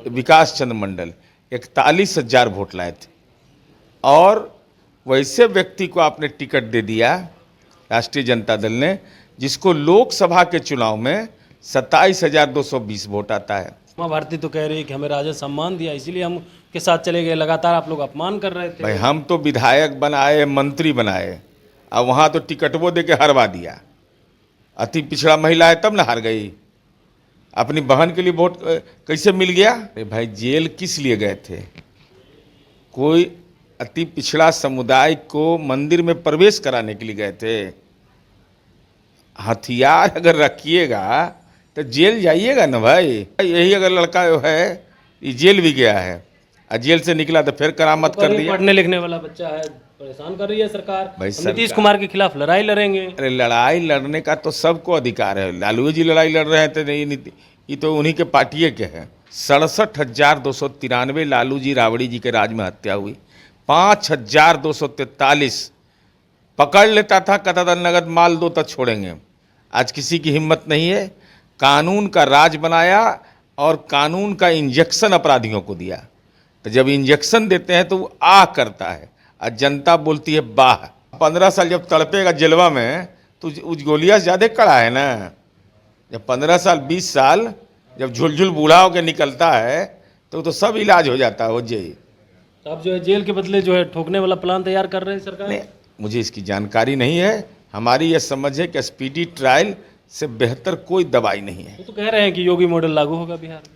विकास चंद्र मंडल 41,000 vote लाए थे और वैसे व्यक्ति को आपने टिकट दे दिया राष्ट्रीय जनता दल ने जिसको लोकसभा के चुनाव में 27,220 वोट आता है। उमा भारती तो कह रही है कि हमें राजद सम्मान दिया इसलिए हम के साथ चले गए, लगातार आप लोग अपमान कर रहे थे। भाई हम तो विधायक बनाए, मंत्री बनाए, अब वहाँ तो टिकट वो दे के हरवा दिया। अति पिछड़ा महिला है तब ना हार गई। अपनी बहन के लिए वोट कैसे मिल गया? अरे भाई जेल किस लिए गए थे? कोई अति पिछड़ा समुदाय को मंदिर में प्रवेश कराने के लिए गए थे। हथियार अगर रखिएगा तो जेल जाइएगा ना भाई। यही अगर लड़का है ये जेल भी गया है और जेल से निकला तो फिर करामत कर दिया। पढ़ने लिखने वाला बच्चा है, परेशान कर रही है सरकार। भाई नीतीश कुमार के खिलाफ लड़ाई लड़ेंगे। अरे लड़ाई लड़ने का तो सबको अधिकार है। लालू जी लड़ाई लड़ रहे हैं तो नहीं, ये तो उन्हीं के पार्टिए के हैं। 67,293 लालू जी राबड़ी जी के राज में हत्या हुई। 5,243 पकड़ लेता था, कहता था नगद माल दो तो छोड़ेंगे। आज किसी की हिम्मत नहीं है। कानून का राज बनाया और कानून का इंजेक्शन अपराधियों को दिया। तो जब इंजेक्शन देते हैं तो वो आह करता है और जनता बोलती है बाह। 15 साल जब तड़पेगा जेलवा में तो उस गोलियां से ज़्यादा कड़ा है ना। जब 15 साल 20 साल जब झुलझुल बूढ़ा होकर निकलता है तो सब इलाज हो जाता है। हो जाइए तो अब जो है जेल के बदले जो है ठोकने वाला प्लान तैयार कर रहे हैं सरकार। नहीं, मुझे इसकी जानकारी नहीं है। हमारी यह समझ है कि स्पीडी ट्रायल से बेहतर कोई दवाई नहीं है। वो तो कह रहे हैं कि योगी मॉडल लागू होगा बिहार में।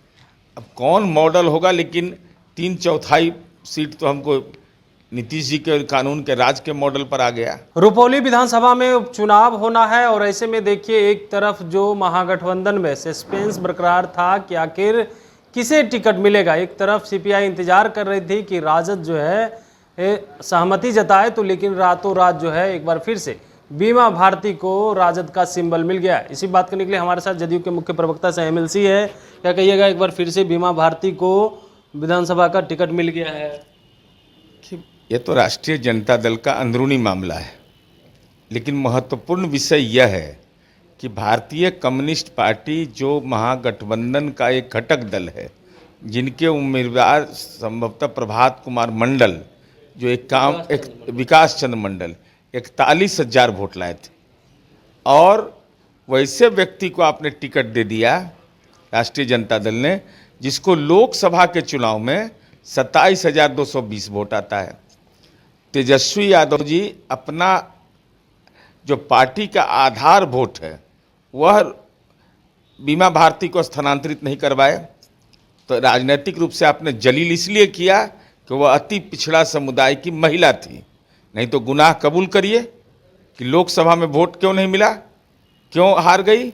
अब कौन मॉडल होगा, लेकिन 3/4 सीट तो हमको नीतीश जी के कानून के राज के मॉडल पर आ गया। रुपौली विधानसभा में उपचुनाव होना है और ऐसे में देखिए एक तरफ जो महागठबंधन में सस्पेंस बरकरार था कि आखिर किसे टिकट मिलेगा। एक तरफ सीपीआई इंतजार कर रही थी कि राजद जो है सहमति जताए तो, लेकिन रातों रात जो है एक बार फिर से बीमा भारती को राजद का सिंबल मिल गया। इसी बात करने के लिए हमारे साथ जदयू के मुख्य प्रवक्ता से एमएलसी है। क्या कहिएगा, एक बार फिर से बीमा भारती को विधानसभा का टिकट मिल गया है? ये तो राष्ट्रीय जनता दल का अंदरूनी मामला है, लेकिन महत्वपूर्ण विषय यह है कि भारतीय कम्युनिस्ट पार्टी जो महागठबंधन का एक घटक दल है, जिनके उम्मीदवार संभवतः प्रभात कुमार मंडल जो एक विकास चंद्र मंडल 41,000 वोट लाए थे और वैसे व्यक्ति को आपने टिकट दे दिया राष्ट्रीय जनता दल ने जिसको लोकसभा के चुनाव में 27,220 वोट आता है। तेजस्वी यादव जी अपना जो पार्टी का आधार वोट है वह बीमा भारती को स्थानांतरित नहीं करवाए। तो राजनीतिक रूप से आपने जलील इसलिए किया कि वह अति पिछड़ा समुदाय की महिला थी। नहीं तो गुनाह कबूल करिए कि लोकसभा में वोट क्यों नहीं मिला, क्यों हार गई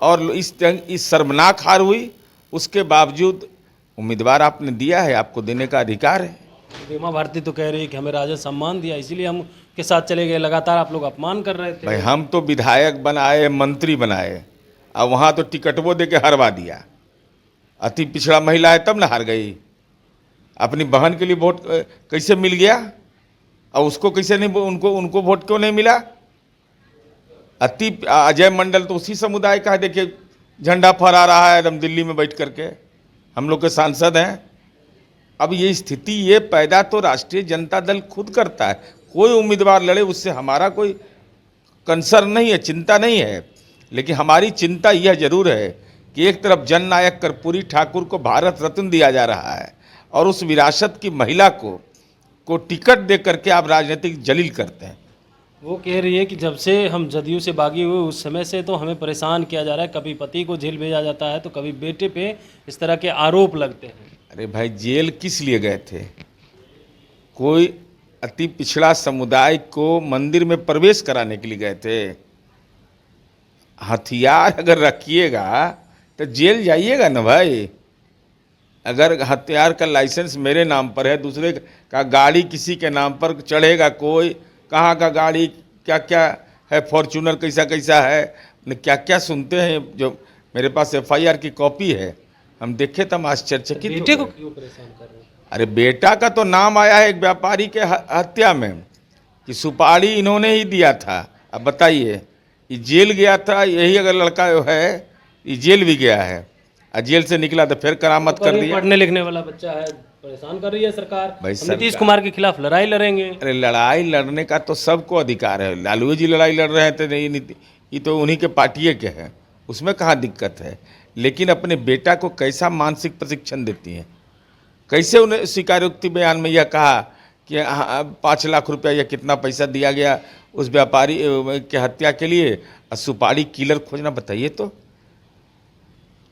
और इस शर्मनाक हार हुई। उसके बावजूद उम्मीदवार आपने दिया है, आपको देने का अधिकार है। बीमा भारती तो कह रही है कि हमें राजद सम्मान दिया इसलिए हम के साथ चले गए, लगातार आप लोग अपमान कर रहे थे। भाई हम तो विधायक बनाए, मंत्री बनाए, अब वहाँ तो टिकट वो दे के हरवा दिया। अति पिछड़ा महिला है तब ना हार गई। अपनी बहन के लिए वोट कैसे मिल गया और उसको कैसे नहीं, उनको वोट क्यों नहीं मिला? अजय मंडल तो उसी समुदाय का है। देखिए झंडा फहरा रहा है एकदम दिल्ली में बैठ करके, हम लोग के सांसद हैं। अब ये स्थिति ये पैदा तो राष्ट्रीय जनता दल खुद करता है। कोई उम्मीदवार लड़े उससे हमारा कोई कंसर्न नहीं है, चिंता नहीं है। लेकिन हमारी चिंता यह जरूर है कि एक तरफ जननायक कर्पूरी ठाकुर को भारत रत्न दिया जा रहा है और उस विरासत की महिला को टिकट दे करके आप राजनीतिक जलील करते हैं। वो कह रही है कि जब से हम जदयू से बागी हुए उस समय से तो हमें परेशान किया जा रहा है। कभी पति को जेल भेजा जाता है तो कभी बेटे पे इस तरह के आरोप लगते हैं। अरे भाई जेल किस लिए गए थे? कोई अति पिछड़ा समुदाय को मंदिर में प्रवेश कराने के लिए गए थे। हथियार अगर रखिएगा तो जेल जाइएगा ना भाई। अगर हथियार का लाइसेंस मेरे नाम पर है, दूसरे का गाड़ी किसी के नाम पर चढ़ेगा, कोई कहाँ का गाड़ी क्या क्या है, फॉर्चूनर कैसा कैसा है, क्या क्या सुनते हैं। जो मेरे पास एफआईआर की कॉपी है, हम देखे तो हम आश्चर्यचकित। बेटे को क्यों परेशान कर रहे हैं? अरे बेटा का तो नाम आया है एक व्यापारी के हत्या में कि सुपारी इन्होंने ही दिया था। अब बताइए, ये जेल गया था, यही अगर लड़का है ये जेल भी गया है जेल से निकला तो फिर करामत कर दिया। पढ़ने लिखने वाला बच्चा है, परेशान कर रही है सरकार। भाई हम नीतीश कुमार के खिलाफ लड़ाई लड़ेंगे। अरे लड़ाई लड़ने का तो सबको अधिकार है। लालू जी लड़ाई लड़ रहे हैं तो नहीं, ये तो उन्हीं के पार्टी के हैं, उसमें कहाँ दिक्कत है। लेकिन अपने बेटा को कैसा मानसिक प्रशिक्षण देती हैं, कैसे उन्हें स्वीकारोक्ति बयान में यह कहा कि 5 लाख रुपया या कितना पैसा दिया गया उस व्यापारी के हत्या के लिए, और सुपारी किलर खोजना, बताइए तो।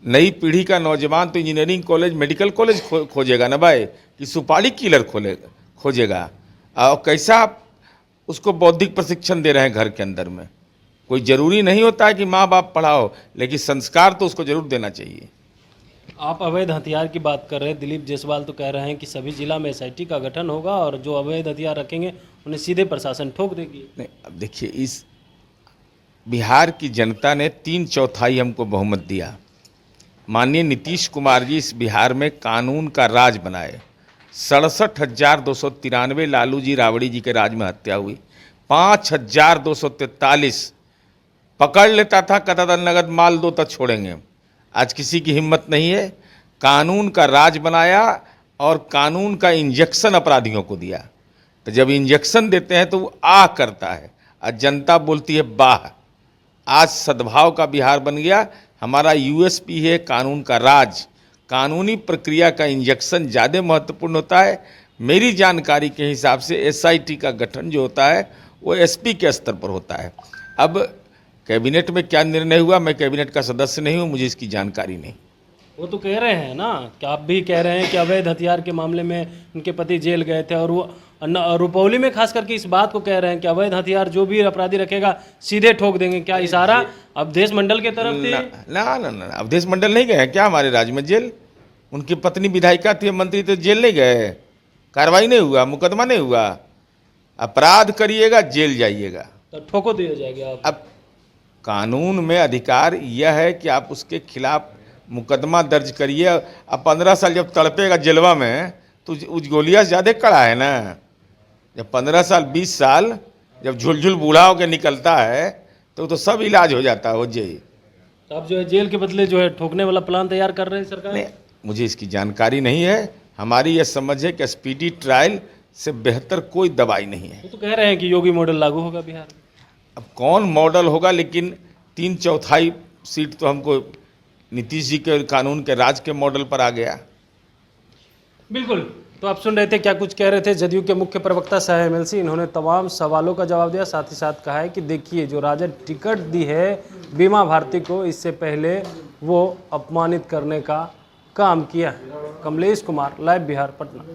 नई पीढ़ी का नौजवान तो इंजीनियरिंग कॉलेज, मेडिकल कॉलेज खोजेगा ना भाई, कि सुपारी किलर खोजेगा। और कैसा आप उसको बौद्धिक प्रशिक्षण दे रहे हैं घर के अंदर में। कोई ज़रूरी नहीं होता है कि माँ बाप पढ़ाओ, लेकिन संस्कार तो उसको ज़रूर देना चाहिए। आप अवैध हथियार की बात कर रहे हैं। दिलीप जायसवाल तो कह रहे हैं कि सभी जिला में एसआईटी का गठन होगा और जो अवैध हथियार रखेंगे उन्हें सीधे प्रशासन ठोक देगी। नहीं, अब देखिए, इस बिहार की जनता ने 3/4 हमको बहुमत दिया। माननीय नीतीश कुमार जी इस बिहार में कानून का राज बनाए। 67,293 लालू जी राबड़ी जी के राज में हत्या हुई। 5,243 पकड़ लेता था, कहता था नगद माल दो तो छोड़ेंगे। आज किसी की हिम्मत नहीं है। कानून का राज बनाया और कानून का इंजेक्शन अपराधियों को दिया। तो जब इंजेक्शन देते हैं तो वो आह करता है और जनता बोलती है वाह। आज सद्भाव का बिहार बन गया। हमारा यूएसपी है कानून का राज। कानूनी प्रक्रिया का इंजेक्शन ज़्यादा महत्वपूर्ण होता है। मेरी जानकारी के हिसाब से एसआईटी का गठन जो होता है वो एसपी के स्तर पर होता है। अब कैबिनेट में क्या निर्णय हुआ, मैं कैबिनेट का सदस्य नहीं हूँ, मुझे इसकी जानकारी नहीं। वो तो कह रहे हैं ना कि आप भी कह रहे हैं कि अवैध हथियार के मामले में उनके पति जेल गए थे और वो रुपौली में खास करके इस बात को कह रहे हैं कि अवैध हथियार जो भी अपराधी रखेगा सीधे ठोक देंगे। क्या इशारा अवधेश मंडल के तरफ थी? ना, अवधेश मंडल नहीं गए हैं क्या हमारे राज्य में जेल? उनकी पत्नी विधायिका थी, मंत्री तो जेल नहीं गए। कार्रवाई नहीं हुआ, मुकदमा नहीं हुआ। अपराध करिएगा जेल जाइएगा, तो ठोको दिया जाएगा। अब कानून में अधिकार यह है कि आप उसके खिलाफ मुकदमा दर्ज करिए। अब 15 साल जब तड़पेगा जेलवा में तो उस गोलियाँ ज़्यादा कड़ा है ना। जब 15 साल 20 साल जब झुलझुल बूढ़ा होकर निकलता है तो सब इलाज हो जाता है, हो जाइए। तो आप जो है जेल के बदले जो है ठोकने वाला प्लान तैयार कर रहे हैं सरकार? नहीं, मुझे इसकी जानकारी नहीं है। हमारी यह समझ है कि स्पीडी ट्रायल से बेहतर कोई दवाई नहीं है। वो तो कह रहे हैं कि योगी मॉडल लागू होगा बिहार में। अब कौन मॉडल होगा, लेकिन 3/4 सीट तो हमको नीतीश जी के कानून के राज के मॉडल पर आ गया। बिल्कुल। तो आप सुन रहे थे क्या कुछ कह रहे थे जदयू के मुख्य प्रवक्ता सह एमएलसी। इन्होंने तमाम सवालों का जवाब दिया। साथ ही साथ कहा है कि देखिए जो राजद टिकट दी है बीमा भारती को, इससे पहले वो अपमानित करने का काम किया है। कमलेश कुमार, लाइव बिहार, पटना।